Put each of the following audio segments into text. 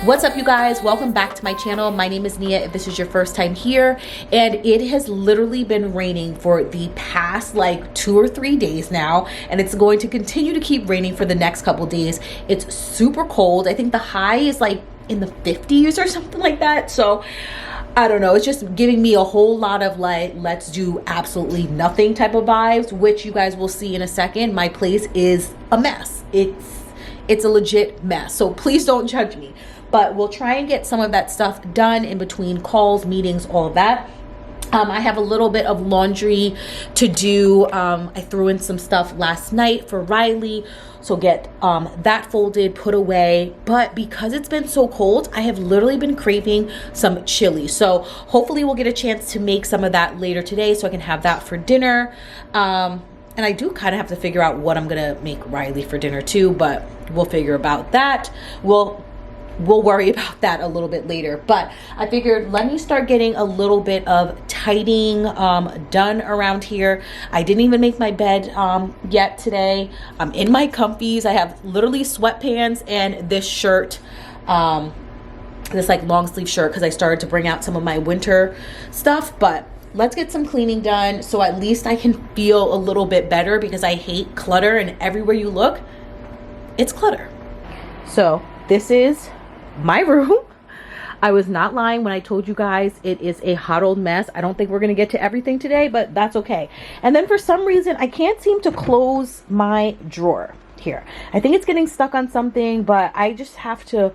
What's up, you guys? Welcome back to my channel. My name is Nia if this is your first time here, and it has literally been raining for the past like 2 or 3 days now, and it's going to continue to keep raining for the next couple days. It's super cold. I think the high is like in the 50s or something like that. So I don't know, it's just giving me a whole lot of like, let's do absolutely nothing type of vibes, which you guys will see in a second. My place is a mess. It's a legit mess. So please don't judge me. But we'll try and get some of that stuff done in between calls, meetings, all of that. I have a little bit of laundry to do. I threw in some stuff last night for Riley. So get that folded, put away. But because it's been so cold, I have literally been craving some chili. So hopefully we'll get a chance to make some of that later today so I can have that for dinner. And I do kind of have to figure out what I'm going to make Riley for dinner too, but we'll figure about that. We'll worry about that a little bit later. But I figured let me start getting a little bit of tidying done around here. I didn't even make my bed yet today. I'm in my comfies. I have literally sweatpants and this shirt, this like long sleeve shirt, because I started to bring out some of my winter stuff. But let's get some cleaning done so at least I can feel a little bit better, because I hate clutter, and everywhere you look it's clutter. So this is my room. I was not lying when I told you guys it is a hot old mess. I don't think we're gonna get to everything today, but that's okay. And then for some reason I can't seem to close my drawer here. I think it's getting stuck on something, but I just have to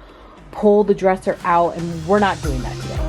pull the dresser out, and we're not doing that today.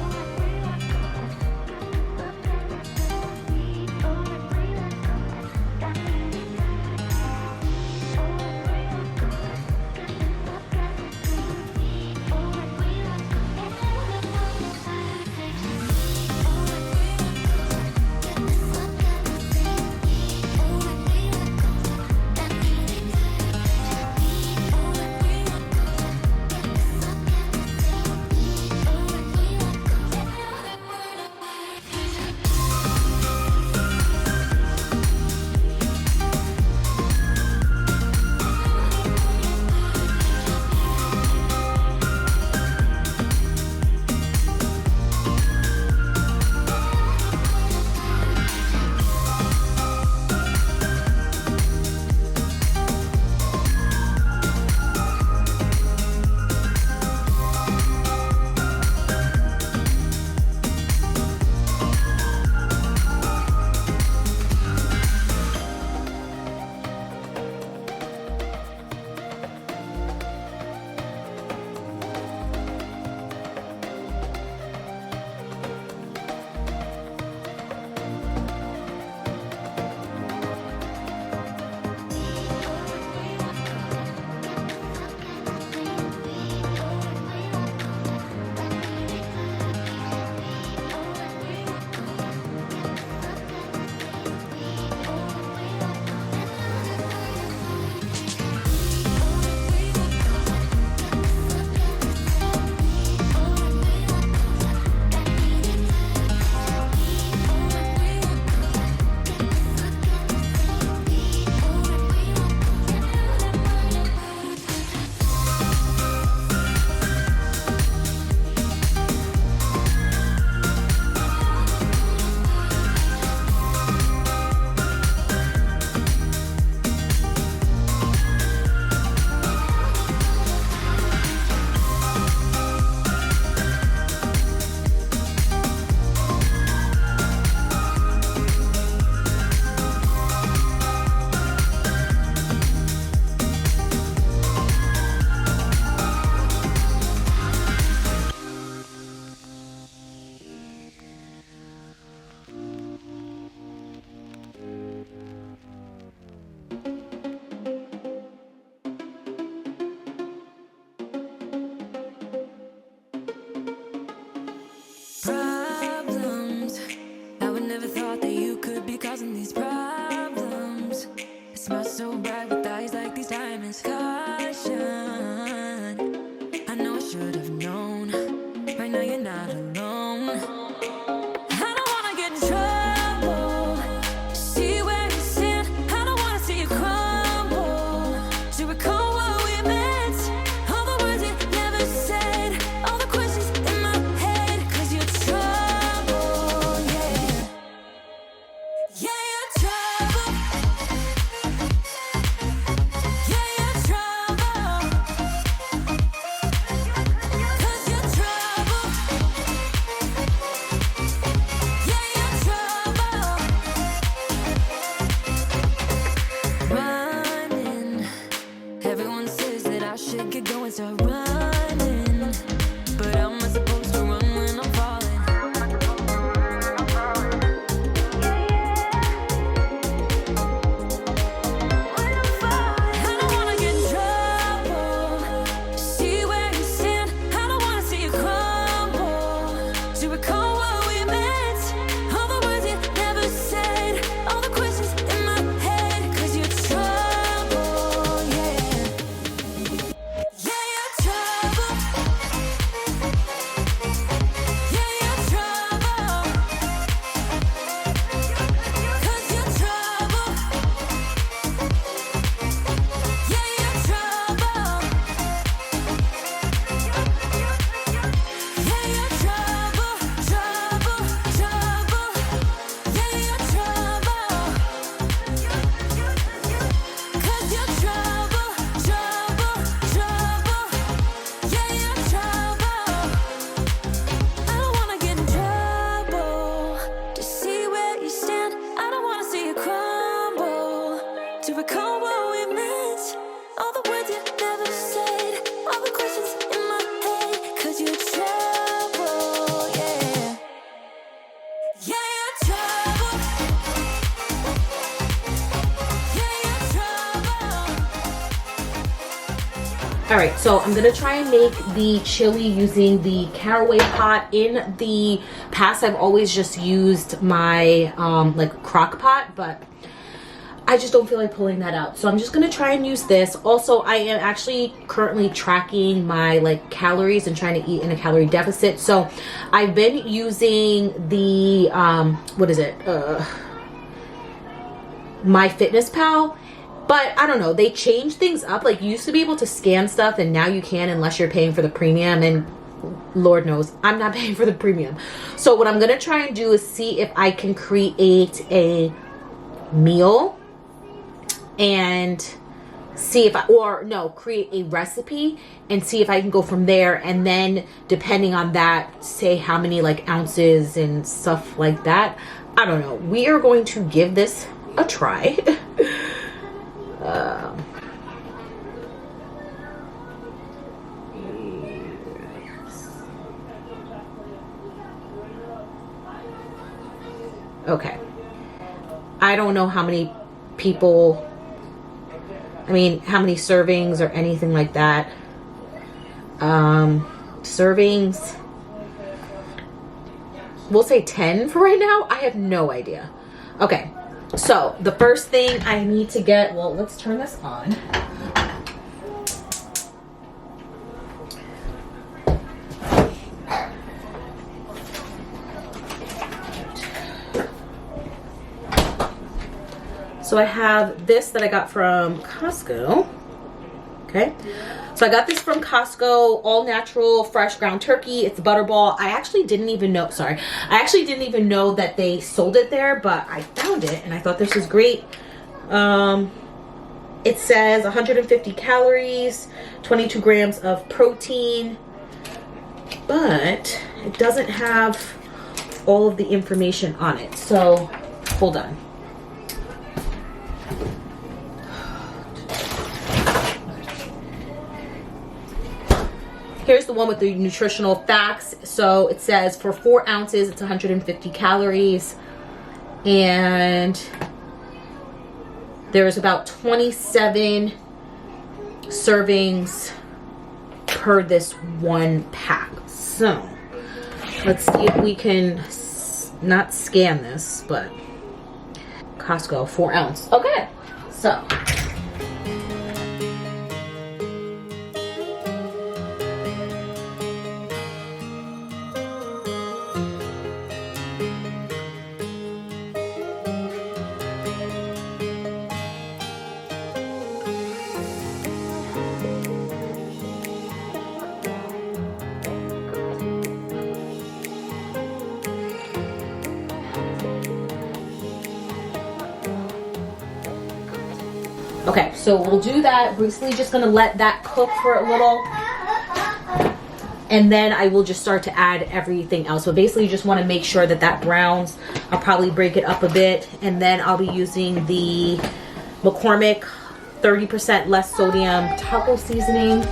to get going, start running. But how am I supposed to run when I'm falling? I don't wanna get in trouble. See where you stand. I don't wanna see you crumble. To recall what we meant, all the words you never said, all the questions in my head. 'Cause you're trouble, yeah. Yeah, you're trouble. Yeah, you're trouble. 'Cause you're trouble. Yeah, you're trouble. Yeah, you're trouble, trouble, trouble. Yeah, you're trouble. 'Cause you're trouble, trouble, trouble. Yeah, you're trouble. I don't wanna get in trouble. To see where you stand, I don't wanna see you crumble. To recall what we meant, all the words you never said, all the questions in my head. 'Cause you're trouble, yeah. Yeah, you're trouble. Yeah, you're trouble. All right, so I'm gonna try and make the chili using the caraway pot. In the past, I've always just used my like crock pot, but I just don't feel like pulling that out. So I'm just gonna try and use this. Also, I am actually currently tracking my like calories and trying to eat in a calorie deficit. So I've been using the what is it? MyFitnessPal. But I don't know, they changed things up. Like, you used to be able to scan stuff, and now you can unless you're paying for the premium, and Lord knows I'm not paying for the premium. So what I'm gonna try and do is see if I can create a meal and see if create a recipe and see if I can go from there, and then depending on that, say how many like ounces and stuff like that. I don't know. We are going to give this a try. Okay. I don't know how many people, how many servings or anything like that. Servings, we'll say 10 for right now. I have no idea. Okay. So the first thing I need to get, well, let's turn this on. So I have this that I got from Costco. Okay. So I got this from Costco, all natural, fresh ground turkey. It's Butterball. I actually didn't even know that they sold it there, but I found it and I thought this was great. It says 150 calories, 22 grams of protein, but it doesn't have all of the information on it. So hold on. Here's the one with the nutritional facts. So it says for 4 ounces, it's 150 calories. And there's about 27 servings per this one pack. So let's see if we can not scan this, but Costco, 4 ounce. Okay, so. Okay, so we'll do that. Basically just gonna let that cook for a little. And then I will just start to add everything else. So basically you just wanna make sure that that browns. I'll probably break it up a bit. And then I'll be using the McCormick 30% less sodium taco seasoning.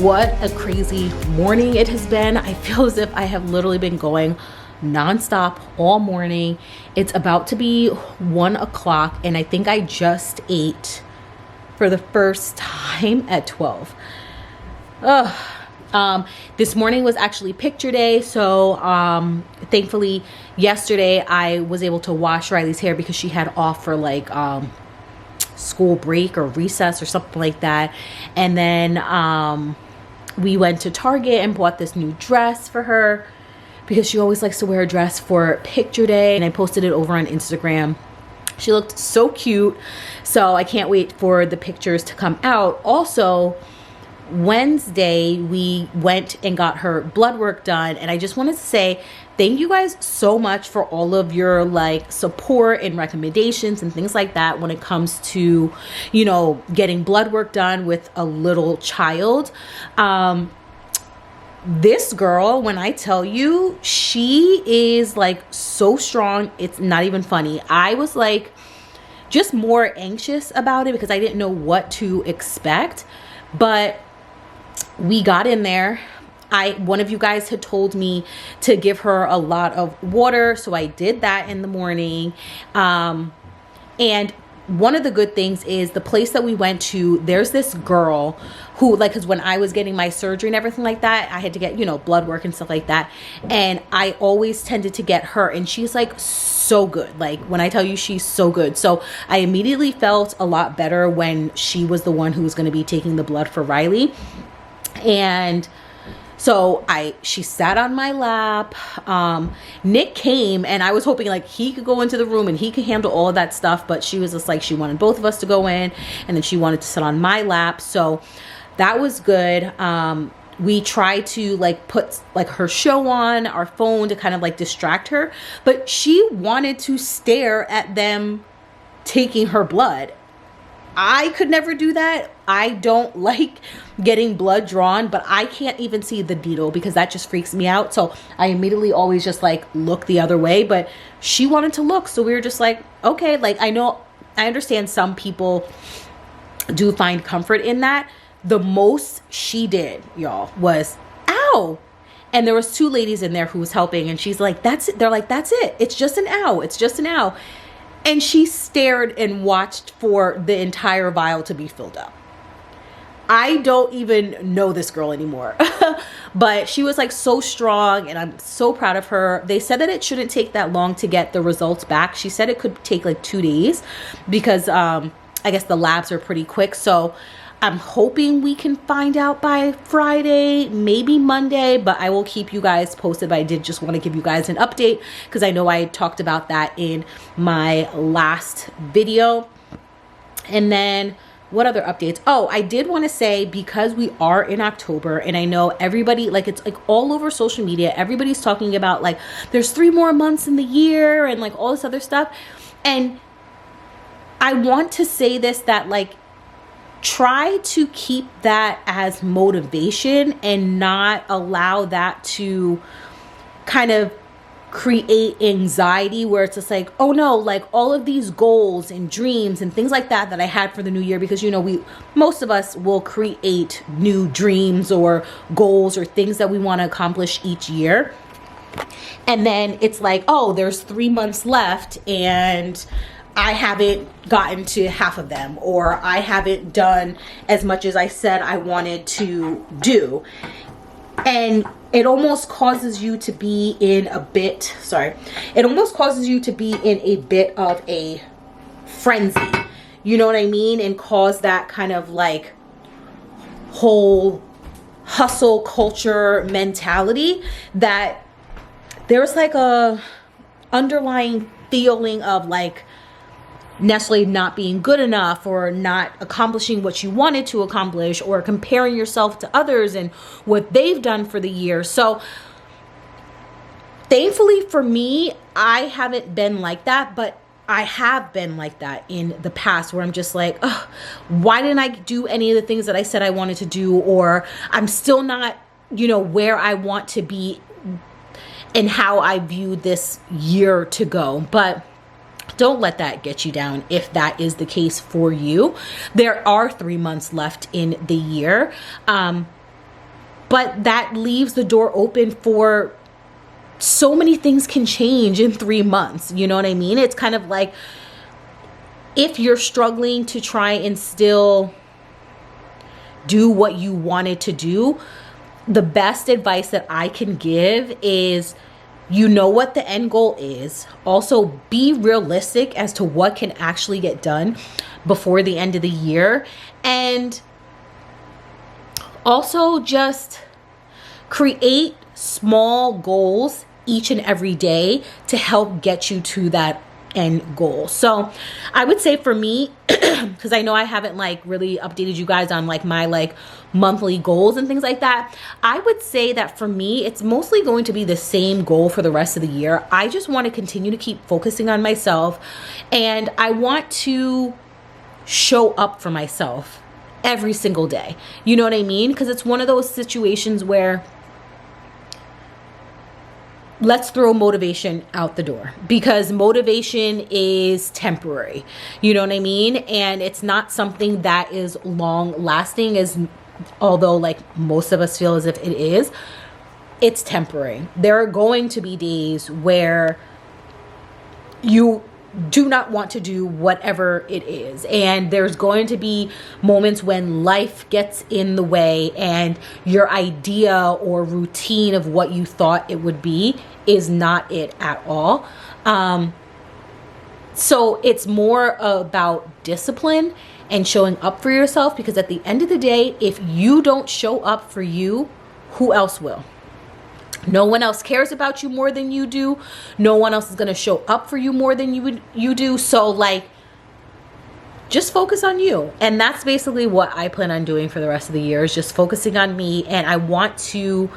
What a crazy morning it has been. I feel as if I have literally been going nonstop all morning. It's about to be 1 o'clock and I think I just ate for the first time at 12. This morning was actually picture day, so thankfully yesterday I was able to wash Riley's hair because she had off for like school break or recess or something like that. And then we went to Target and bought this new dress for her because she always likes to wear a dress for picture day, and I posted it over on Instagram. She looked so cute, so I can't wait for the pictures to come out. Also, Wednesday we went and got her blood work done, and I just wanted to say thank you guys so much for all of your like support and recommendations and things like that when it comes to, you know, getting blood work done with a little child. This girl, when I tell you, she is like so strong, it's not even funny. I was like just more anxious about it because I didn't know what to expect, but we got in there. One of you guys had told me to give her a lot of water, so I did that in the morning. And one of the good things is the place that we went to, there's this girl who, like, because when I was getting my surgery and everything like that, I had to get, you know, blood work and stuff like that. And I always tended to get her, and she's like so good. Like, when I tell you she's so good. So I immediately felt a lot better when she was the one who was going to be taking the blood for Riley. And so she sat on my lap. Nick came, and I was hoping like he could go into the room and he could handle all of that stuff, but she was just like, she wanted both of us to go in, and then she wanted to sit on my lap. So that was good. We tried to like put like her show on our phone to kind of like distract her, but she wanted to stare at them taking her blood. I could never do that. I don't like getting blood drawn, but I can't even see the needle because that just freaks me out. So I immediately always just like look the other way, but she wanted to look. So we were just like, okay, like I understand some people do find comfort in that. The most she did, y'all, was ow. And there was 2 ladies in there who was helping, and she's like, that's it. They're like, that's it. It's just an ow. It's just an ow. And she stared and watched for the entire vial to be filled up. I don't even know this girl anymore. But she was like so strong, and I'm so proud of her. They said that it shouldn't take that long to get the results back. She said it could take like 2 days because I guess the labs are pretty quick. So I'm hoping we can find out by Friday, maybe Monday, but I will keep you guys posted. But I did just want to give you guys an update because I know I talked about that in my last video. And then what other updates? Oh, I did want to say, because we are in October, and I know everybody, like, it's like all over social media, everybody's talking about like there's 3 more months in the year and like all this other stuff. And I want to say this, that like, try to keep that as motivation and not allow that to kind of create anxiety where it's just like, oh no, like all of these goals and dreams and things like that I had for the new year, because you know, most of us will create new dreams or goals or things that we want to accomplish each year, and then it's like, oh, there's 3 months left and I haven't gotten to half of them, or I haven't done as much as I said I wanted to do. And it almost causes you to be in a bit, it almost causes you to be in a bit of a frenzy. You know what I mean? And cause that kind of like whole hustle culture mentality that there's like a underlying feeling of like necessarily not being good enough or not accomplishing what you wanted to accomplish, or comparing yourself to others and what they've done for the year. So thankfully for me, I haven't been like that, but I have been like that in the past where I'm just like, oh, why didn't I do any of the things that I said I wanted to do? Or I'm still not, you know, where I want to be and how I view this year to go. But don't let that get you down if that is the case for you. There are 3 months left in the year. but that leaves the door open for so many things can change in 3 months. You know what I mean? It's kind of like if you're struggling to try and still do what you wanted to do, the best advice that I can give is, you know what the end goal is. Also, be realistic as to what can actually get done before the end of the year. And also just create small goals each and every day to help get you to that end goal. So I would say for me, because I know I haven't like really updated you guys on like my like monthly goals and things like that, I would say that for me, it's mostly going to be the same goal for the rest of the year. I just want to continue to keep focusing on myself, and I want to show up for myself every single day. You know what I mean? Because it's one of those situations where let's throw motivation out the door, because motivation is temporary. You know what I mean? And it's not something that is long lasting, as although like most of us feel as if it is. It's temporary. There are going to be days where you do not want to do whatever it is, and there's going to be moments when life gets in the way and your idea or routine of what you thought it would be is not it at all. So it's more about discipline and showing up for yourself, because at the end of the day, if you don't show up for you, who else will? No one else cares about you more than you do. No one else is going to show up for you more than you do. So like, just focus on you. And that's basically what I plan on doing for the rest of the year, is just focusing on me. And I want to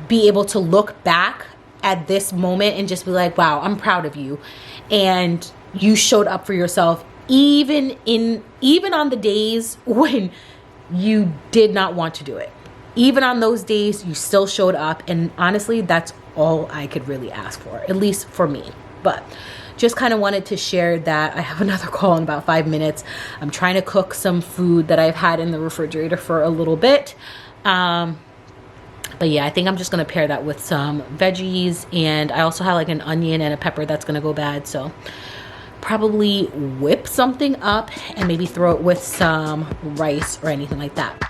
be able to look back at this moment and just be like, wow, I'm proud of you. And you showed up for yourself, even on the days when you did not want to do it. Even on those days, you still showed up. And honestly, that's all I could really ask for, at least for me. But just kind of wanted to share that. I have another call in about 5 minutes. I'm trying to cook some food that I've had in the refrigerator for a little bit. But yeah, I think I'm just going to pair that with some veggies. And I also have like an onion and a pepper that's going to go bad. So probably whip something up and maybe throw it with some rice or anything like that.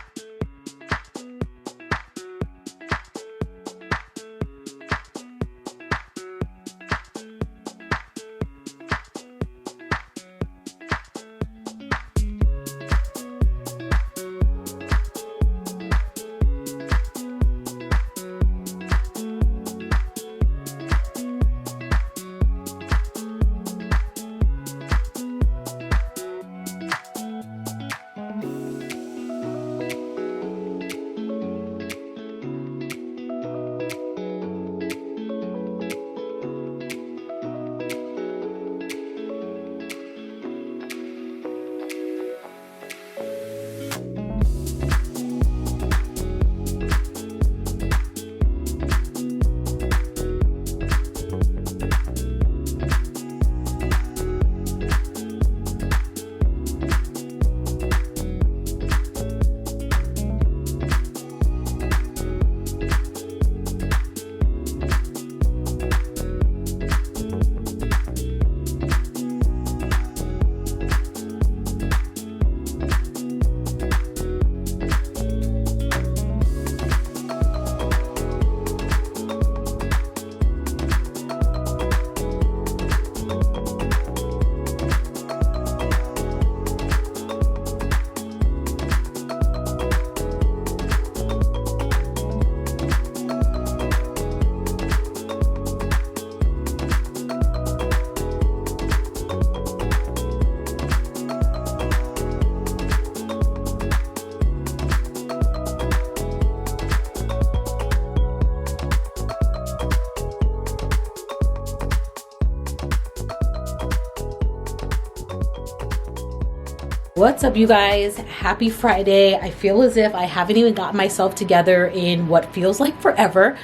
What's up, you guys? Happy Friday. I feel as if I haven't even got myself together in what feels like forever.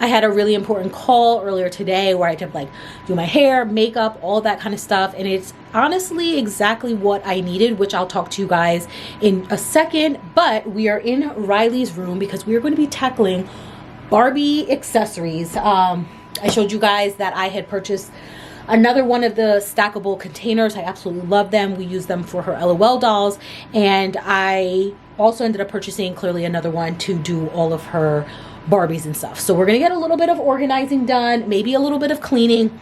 I had a really important call earlier today where I had to like do my hair, makeup, all that kind of stuff. And it's honestly exactly what I needed, which I'll talk to you guys in a second. But we are in Riley's room because we are going to be tackling Barbie accessories. I showed you guys that I had purchased another one of the stackable containers. I absolutely love them. We use them for her LOL dolls. And I also ended up purchasing clearly another one to do all of her Barbies and stuff. So we're gonna get a little bit of organizing done, maybe a little bit of cleaning.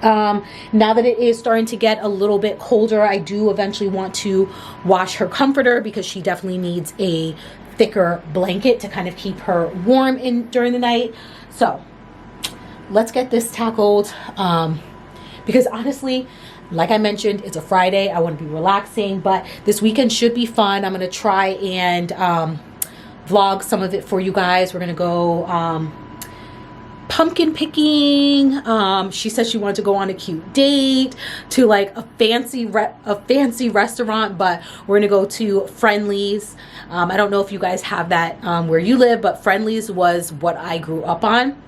Now that it is starting to get a little bit colder, I do eventually want to wash her comforter because she definitely needs a thicker blanket to kind of keep her warm during the night. So let's get this tackled, because honestly, like I mentioned, it's a Friday. I want to be relaxing, but this weekend should be fun. I'm going to try and vlog some of it for you guys. We're going to go pumpkin picking. She said she wanted to go on a cute date to like a fancy restaurant, but we're going to go to Friendly's. I don't know if you guys have that where you live, but Friendly's was what I grew up on.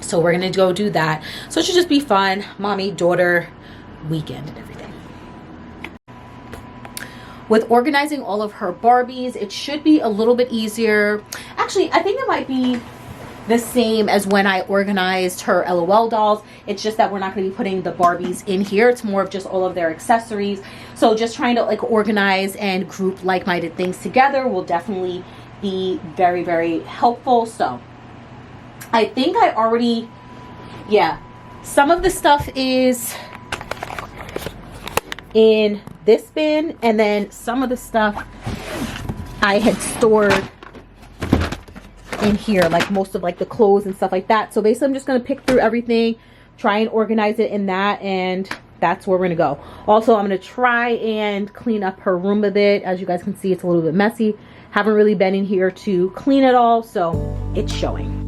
So we're going to go do that. So it should just be fun. Mommy, daughter, weekend and everything. With organizing all of her Barbies, it should be a little bit easier. Actually, I think it might be the same as when I organized her LOL dolls. It's just that we're not going to be putting the Barbies in here. It's more of just all of their accessories. So just trying to like organize and group like-minded things together will definitely be very, very helpful. So I think I already, yeah, some of the stuff is in this bin, and then some of the stuff I had stored in here, like most of like the clothes and stuff like that. So basically I'm just going to pick through everything, try and organize it in that, and that's where we're going to go. Also, I'm going to try and clean up her room a bit. As you guys can see, it's a little bit messy. Haven't really been in here to clean it all, so it's showing.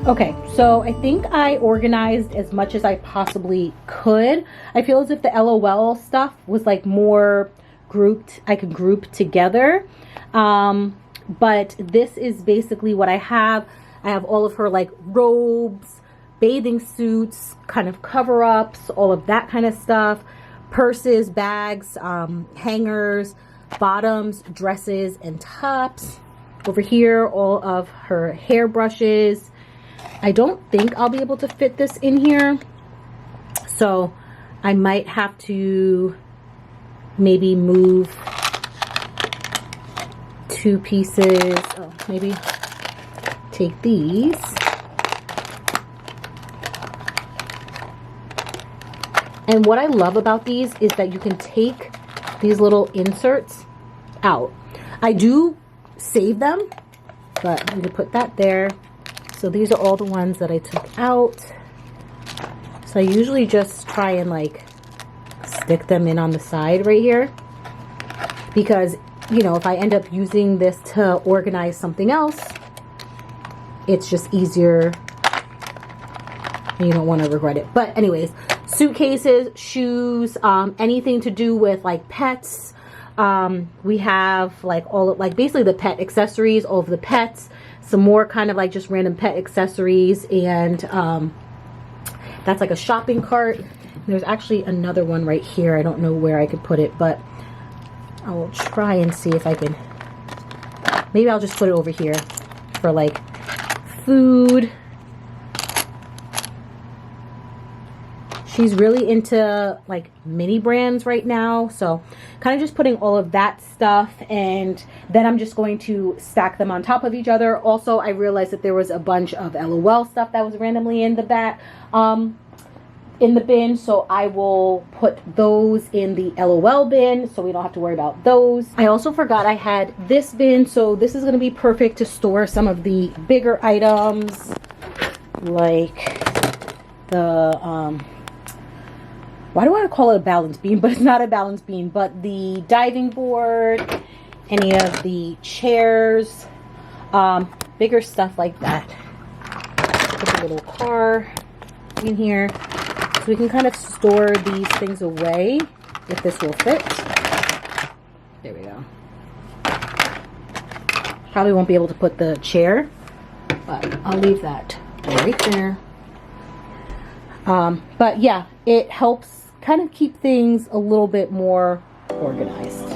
Okay, so I think I organized as much as I possibly could. I feel as if the LOL stuff was like more grouped, I could group together. But this is basically what I have. I have all of her like robes, bathing suits, kind of cover-ups, all of that kind of stuff. Purses, bags, hangers, bottoms, dresses, and tops. Over here, all of her hair brushes. I don't think I'll be able to fit this in here, so I might have to maybe move 2 pieces. Oh, maybe take these. And what I love about these is that you can take these little inserts out. I do save them, but I'm gonna put that there. So these are all the ones that I took out. So I usually just try and like stick them in on the side right here, because you know, if I end up using this to organize something else, it's just easier and you don't want to regret it. But anyways, suitcases, shoes, anything to do with like pets. We have like all of, like basically the pet accessories, all of the pets, some more kind of like just random pet accessories, and that's like a shopping cart. There's actually another one right here. I don't know where I could put it, but I will try and see if I can. Maybe I'll just put it over here for like food. She's really into like mini brands right now, so kind of just putting all of that stuff, and then I'm just going to stack them on top of each other. Also, I realized that there was a bunch of LOL stuff that was randomly in the bin, so I will put those in the LOL bin so we don't have to worry about those. I also forgot I had this bin, so this is going to be perfect to store some of the bigger items, like the why do I want to call it a balance beam, but it's not a balance beam, but the diving board, any of the chairs, bigger stuff like that. Put a little car in here. So we can kind of store these things away if this will fit. There we go. Probably won't be able to put the chair, but I'll leave that right there. But yeah, it helps kind of keep things a little bit more organized.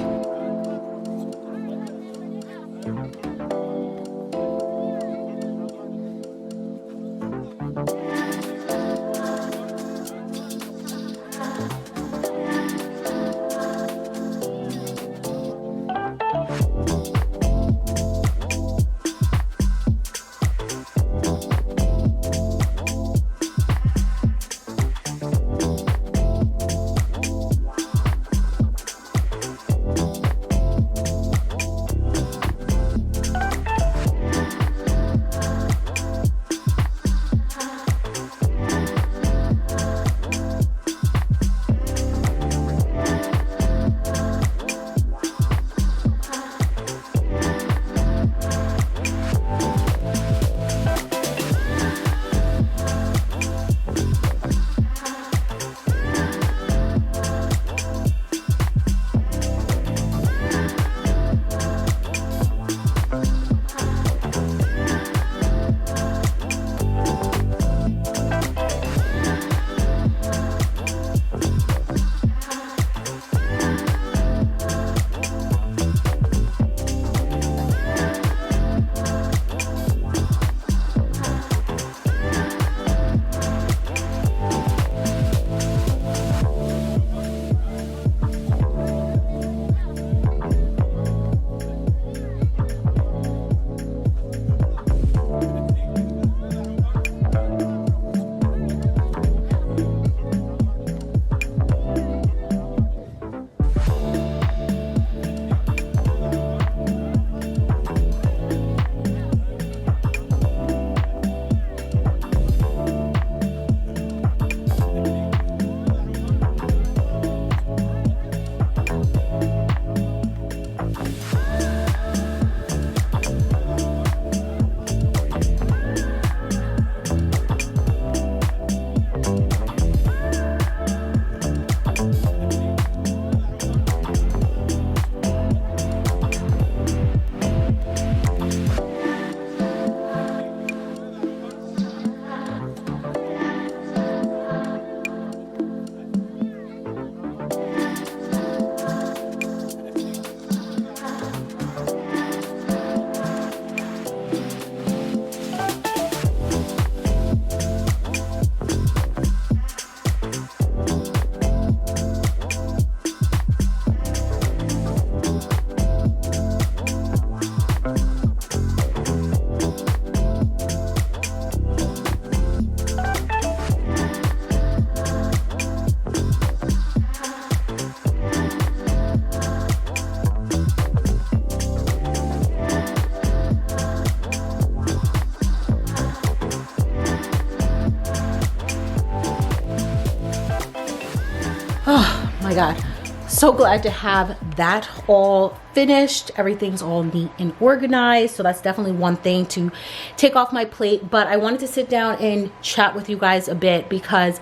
Oh my God. So glad to have that all finished. Everything's all neat and organized. So that's definitely one thing to take off my plate. But I wanted to sit down and chat with you guys a bit because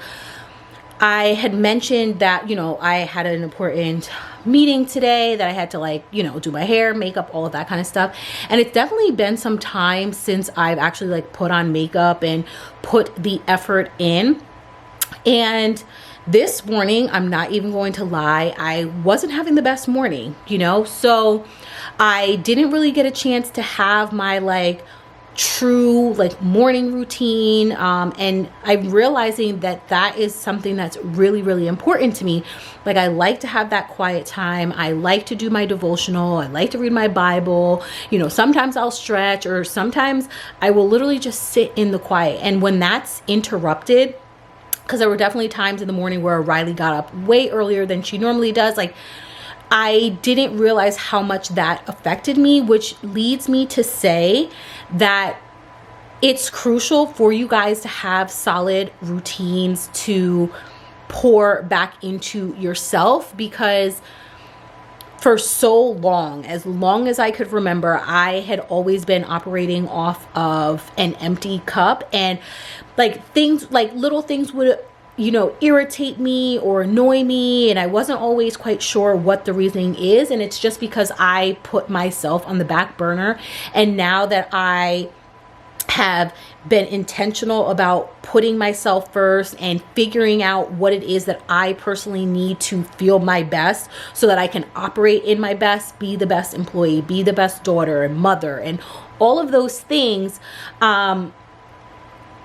I had mentioned that, I had an important meeting today that I had to do my hair, makeup, all of that kind of stuff. And it's definitely been some time since I've actually put on makeup and put the effort in. And this morning, I'm not even going to lie, I wasn't having the best morning, so I didn't really get a chance to have my true morning routine, and I'm realizing that is something that's really, really important to me. I like to have that quiet time. I like to do my devotional. I like to read my Bible. Sometimes I'll stretch, or sometimes I will literally just sit in the quiet. And when that's interrupted, because there were definitely times in the morning where Riley got up way earlier than she normally does. I didn't realize how much that affected me, which leads me to say that it's crucial for you guys to have solid routines to pour back into yourself, because for so long, as long as I could remember, I had always been operating off of an empty cup, and little things would, irritate me or annoy me, and I wasn't always quite sure what the reasoning is. And it's just because I put myself on the back burner. And now that I have been intentional about putting myself first and figuring out what it is that I personally need to feel my best so that I can operate in my best, be the best employee, be the best daughter and mother, and all of those things,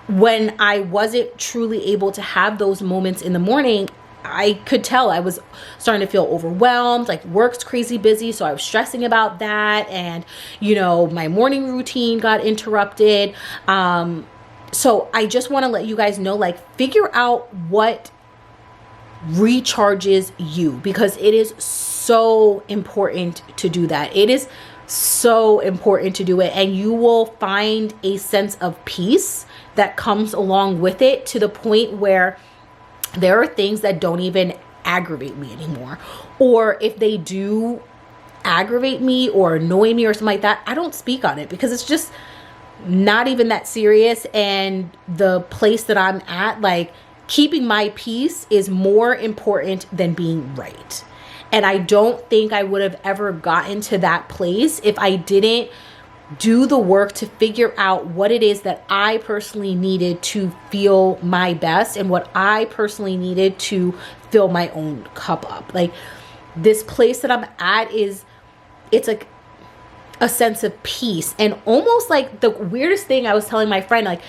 when I wasn't truly able to have those moments in the morning, I could tell I was starting to feel overwhelmed. Work's crazy busy, so I was stressing about that, and my morning routine got interrupted. So I just want to let you guys know, figure out what recharges you, because it is so important to do that. It is so important to do it, and you will find a sense of peace that comes along with it, to the point where there are things that don't even aggravate me anymore. Or if they do aggravate me or annoy me or something like that, I don't speak on it, because it's just not even that serious. And the place that I'm at, keeping my peace is more important than being right. And I don't think I would have ever gotten to that place if I didn't do the work to figure out what it is that I personally needed to feel my best, and what I personally needed to fill my own cup up. This place that I'm at it's a sense of peace, and almost the weirdest thing, I was telling my friend,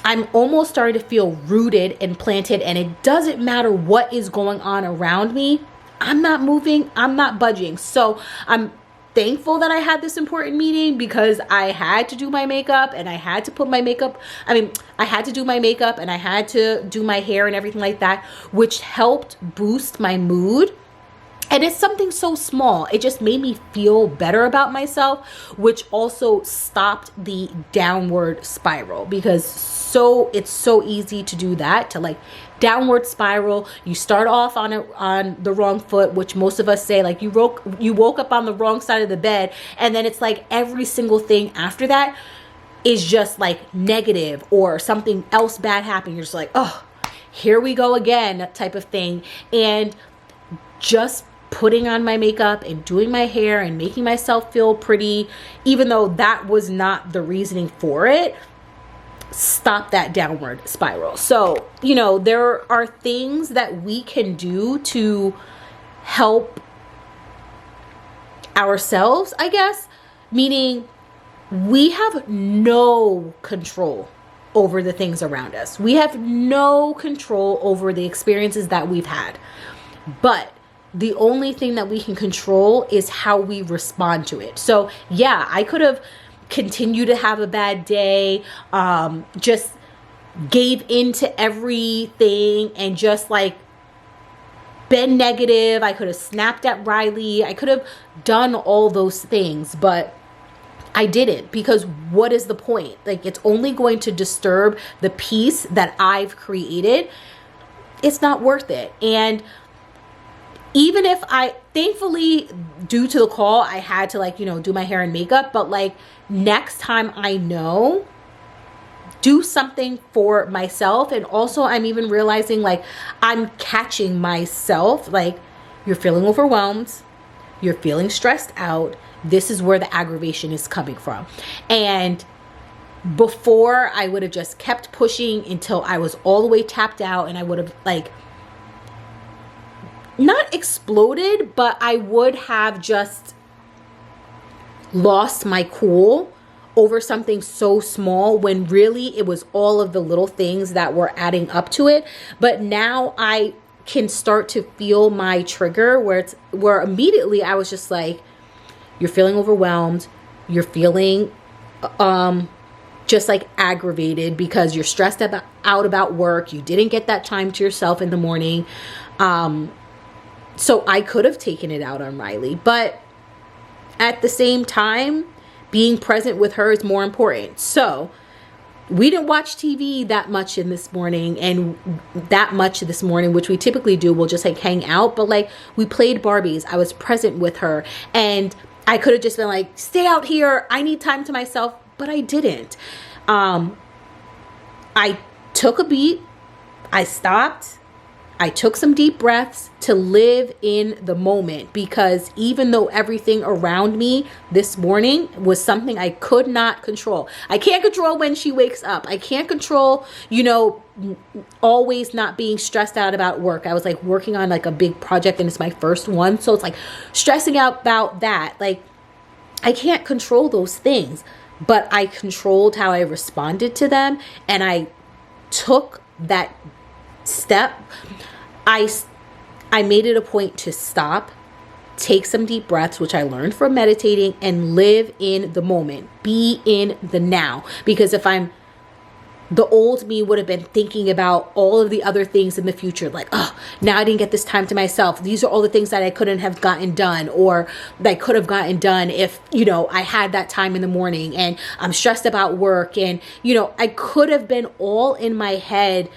I'm almost starting to feel rooted and planted, and it doesn't matter what is going on around me. I'm not moving. I'm not budging. So I'm thankful that I had this important meeting, because I had to do my makeup, and I had to put my makeup, I had to do my makeup, and I had to do my hair and everything like that, which helped boost my mood. And it's something so small. It just made me feel better about myself, which also stopped the downward spiral, because it's so easy to do that, to downward spiral. You start off on the wrong foot, which most of us say, you woke up on the wrong side of the bed, and then it's every single thing after that is just negative, or something else bad happened. You're just oh, here we go again, type of thing. And just putting on my makeup and doing my hair and making myself feel pretty, even though that was not the reasoning for it, stop that downward spiral. So, there are things that we can do to help ourselves, I guess, meaning we have no control over the things around us. We have no control over the experiences that we've had. But the only thing that we can control is how we respond to it. So yeah, I could have continued to have a bad day, just gave into everything and just been negative. I could have snapped at Riley. I could have done all those things, but I didn't, because what is the point? It's only going to disturb the peace that I've created. It's not worth it. And even if thankfully, due to the call, I had to like, you know, do my hair and makeup, but like next time I know, do something for myself. And also I'm even realizing like I'm catching myself, like you're feeling overwhelmed, you're feeling stressed out. This is where the aggravation is coming from. And before, I would have just kept pushing until I was all the way tapped out, and I would have like not exploded, but I would have just lost my cool over something so small, when really it was all of the little things that were adding up to it. But now I can start to feel my trigger where immediately I was just like, you're feeling overwhelmed, you're feeling just like aggravated because you're stressed out about work. You didn't get that time to yourself in the morning. So I could have taken it out on Riley, but at the same time, being present with her is more important. So we didn't watch TV that much this morning, which we typically do. We'll just like hang out, but like we played Barbies. I was present with her, and I could have just been like, stay out here, I need time to myself. But I didn't. I took a beat. I stopped. I took some deep breaths to live in the moment, because even though everything around me this morning was something I could not control. I can't control when she wakes up. I can't control, you know, always not being stressed out about work. I was like working on like a big project, and it's my first one. So it's like stressing out about that. Like I can't control those things. But I controlled how I responded to them, and I took that step. I made it a point to stop, take some deep breaths, which I learned from meditating, and live in the moment, be in the now. Because if the old me would have been thinking about all of the other things in the future, like, oh, now I didn't get this time to myself. These are all the things that I couldn't have gotten done, or that I could have gotten done if, you know, I had that time in the morning, and I'm stressed about work. And, you know, I could have been all in my head,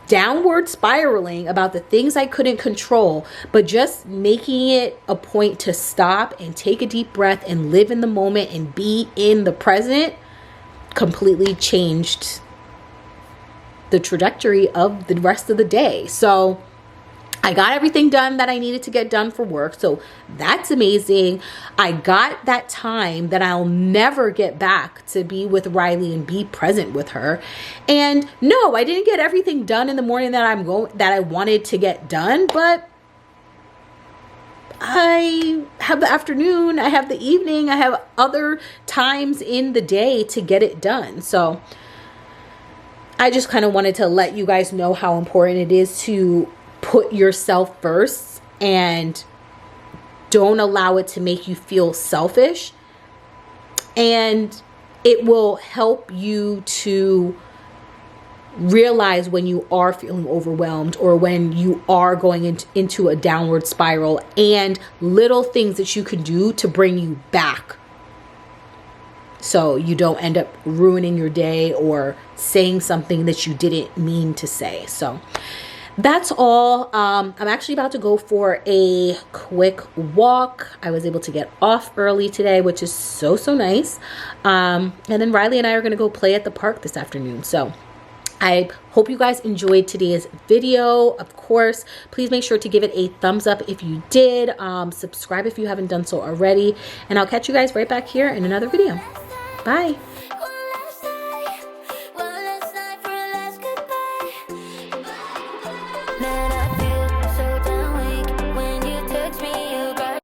downward spiraling about the things I couldn't control. But just making it a point to stop and take a deep breath and live in the moment and be in the present completely changed the trajectory of the rest of the day. So I got everything done that I needed to get done for work. So that's amazing. I got that time that I'll never get back to be with Riley and be present with her. And no, I didn't get everything done in the morning that I wanted to get done, but I have the afternoon, I have the evening, I have other times in the day to get it done. So I just kind of wanted to let you guys know how important it is to put yourself first, and don't allow it to make you feel selfish. And it will help you to realize when you are feeling overwhelmed, or when you are going into a downward spiral, and little things that you can do to bring you back, so you don't end up ruining your day or saying something that you didn't mean to say. So that's all. I'm actually about to go for a quick walk. I was able to get off early today, which is so nice. And then Riley and I are going to go play at the park this afternoon. So I hope you guys enjoyed today's video. Of course, please make sure to give it a thumbs up if you did. Subscribe if you haven't done so already. And I'll catch you guys right back here in another video. Bye.